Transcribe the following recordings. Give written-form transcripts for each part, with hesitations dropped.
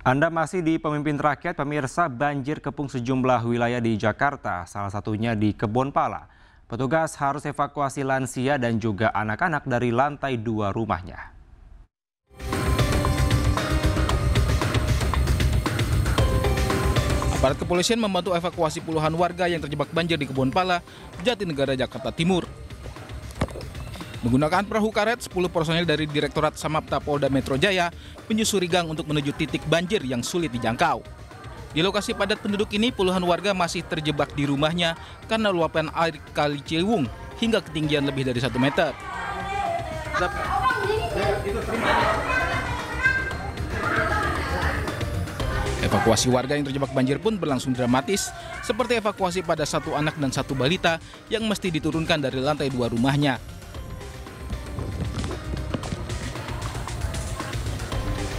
Anda masih di Pemimpin Rakyat, pemirsa. Banjir kepung sejumlah wilayah di Jakarta, salah satunya di Kebonpala. Petugas harus evakuasi lansia dan juga anak-anak dari lantai 2 rumahnya. Aparat kepolisian membantu evakuasi puluhan warga yang terjebak banjir di Kebonpala, Jatinegara, Jakarta Timur. Menggunakan perahu karet, 10 personel dari Direktorat Samapta Polda Metro Jaya menyusuri gang untuk menuju titik banjir yang sulit dijangkau. Di lokasi padat penduduk ini, puluhan warga masih terjebak di rumahnya karena luapan air Kali Ciliwung hingga ketinggian lebih dari 1 meter. Evakuasi warga yang terjebak banjir pun berlangsung dramatis, seperti evakuasi pada 1 anak dan 1 balita yang mesti diturunkan dari lantai 2 rumahnya.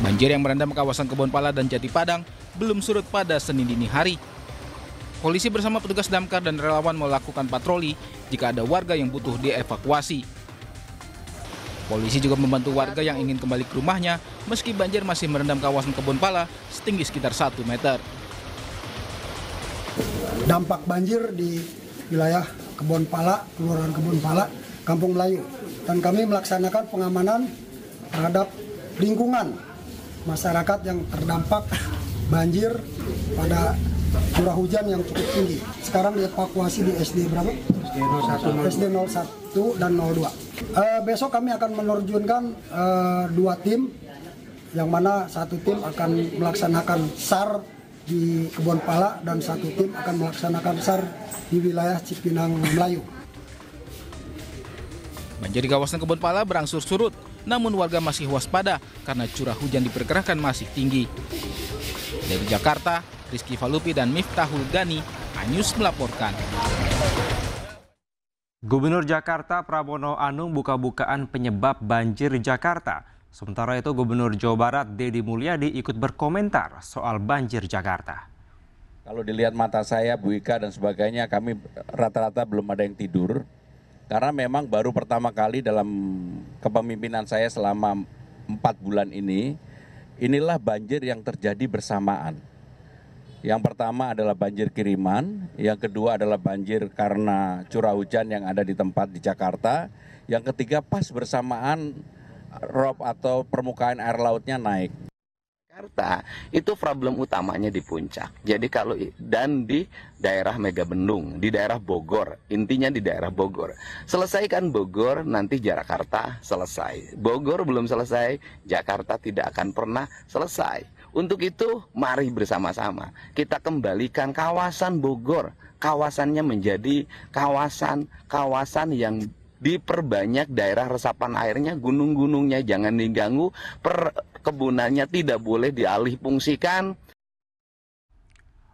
Banjir yang merendam kawasan Kebonpala dan Jati Padang belum surut pada Senin dini hari. Polisi bersama petugas damkar dan relawan melakukan patroli jika ada warga yang butuh dievakuasi. Polisi juga membantu warga yang ingin kembali ke rumahnya meski banjir masih merendam kawasan Kebonpala setinggi sekitar 1 meter. Dampak banjir di wilayah Kebonpala, Kelurahan Kebonpala, Kampung Melayu. Dan kami melaksanakan pengamanan terhadap lingkungan masyarakat yang terdampak banjir pada curah hujan yang cukup tinggi. Sekarang dievakuasi di SD berapa? SD 01 dan 02. Besok kami akan menerjunkan 2 tim, yang mana 1 tim akan melaksanakan SAR di Kebonpala dan 1 tim akan melaksanakan SAR di wilayah Cipinang Melayu. Banjir di kawasan Kebonpala berangsur surut, namun warga masih waspada karena curah hujan diperkirakan masih tinggi. Dari Jakarta, Rizky Falupi dan Miftahul Gani, Anyus melaporkan. Gubernur Jakarta Pramono Anung buka-bukaan penyebab banjir di Jakarta. Sementara itu Gubernur Jawa Barat Deddy Mulyadi ikut berkomentar soal banjir Jakarta. Kalau dilihat mata saya, Bu Ika dan sebagainya, kami rata-rata belum ada yang tidur. Karena memang baru pertama kali dalam kepemimpinan saya selama 4 bulan ini, inilah banjir yang terjadi bersamaan. Yang pertama adalah banjir kiriman, yang kedua adalah banjir karena curah hujan yang ada di tempat di Jakarta, yang ketiga pas bersamaan rob atau permukaan air lautnya naik. Jakarta itu problem utamanya di puncak. Jadi kalau dan di daerah Megabendung, di daerah Bogor, intinya di daerah Bogor. Selesaikan Bogor, nanti Jakarta selesai. Bogor belum selesai, Jakarta tidak akan pernah selesai. Untuk itu, mari bersama-sama kita kembalikan kawasan Bogor, kawasannya menjadi kawasan yang diperbanyak daerah resapan airnya, gunung-gunungnya jangan diganggu, perkebunannya tidak boleh dialih fungsikan.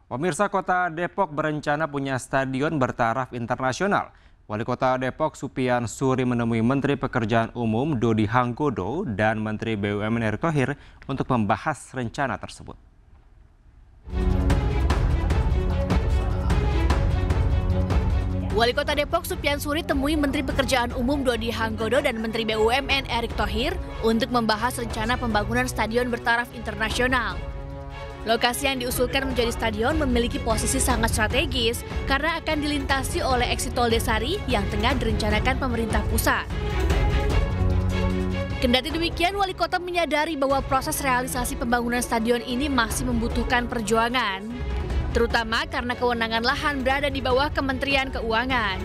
Pemirsa, Kota Depok berencana punya stadion bertaraf internasional. Wali Kota Depok Supian Suri menemui Menteri Pekerjaan Umum Dodi Hanggodo dan Menteri BUMN Erick Thohir untuk membahas rencana tersebut. Wali Kota Depok Supian Suri temui Menteri Pekerjaan Umum Dodi Hanggodo dan Menteri BUMN Erick Thohir untuk membahas rencana pembangunan stadion bertaraf internasional. Lokasi yang diusulkan menjadi stadion memiliki posisi sangat strategis karena akan dilintasi oleh eksit tol Desari yang tengah direncanakan pemerintah pusat. Kendati demikian, Wali Kota menyadari bahwa proses realisasi pembangunan stadion ini masih membutuhkan perjuangan, terutama karena kewenangan lahan berada di bawah Kementerian Keuangan.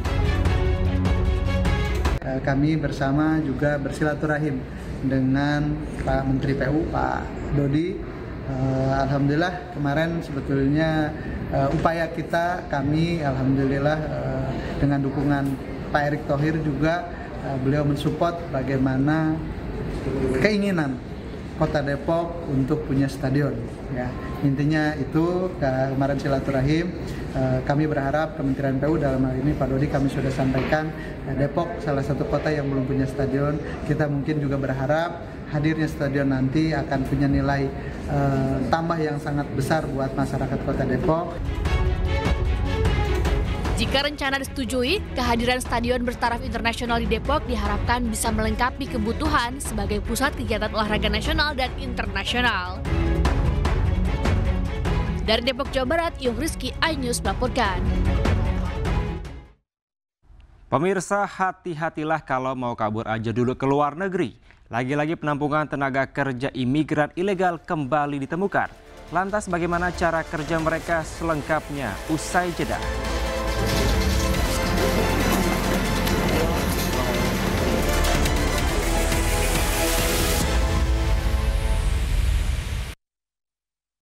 Kami bersama juga bersilaturahim dengan Pak Menteri PU, Pak Dodi. Alhamdulillah kemarin sebetulnya upaya kami alhamdulillah dengan dukungan Pak Erick Thohir juga beliau mensupport bagaimana keinginan Kota Depok untuk punya stadion. Ya, intinya itu kemarin silaturahim. Kami berharap Kementerian PU dalam hal ini Pak Dodi kami sudah sampaikan Depok salah satu kota yang belum punya stadion. Kita mungkin juga berharap hadirnya stadion nanti akan punya nilai tambah yang sangat besar buat masyarakat Kota Depok. Jika rencana disetujui, kehadiran stadion bertaraf internasional di Depok diharapkan bisa melengkapi kebutuhan sebagai pusat kegiatan olahraga nasional dan internasional. Dari Depok, Jawa Barat, Yung Rizky, iNews melaporkan. Pemirsa, hati-hatilah kalau mau kabur aja dulu ke luar negeri. Lagi-lagi penampungan tenaga kerja imigran ilegal kembali ditemukan. Lantas bagaimana cara kerja mereka selengkapnya usai jeda?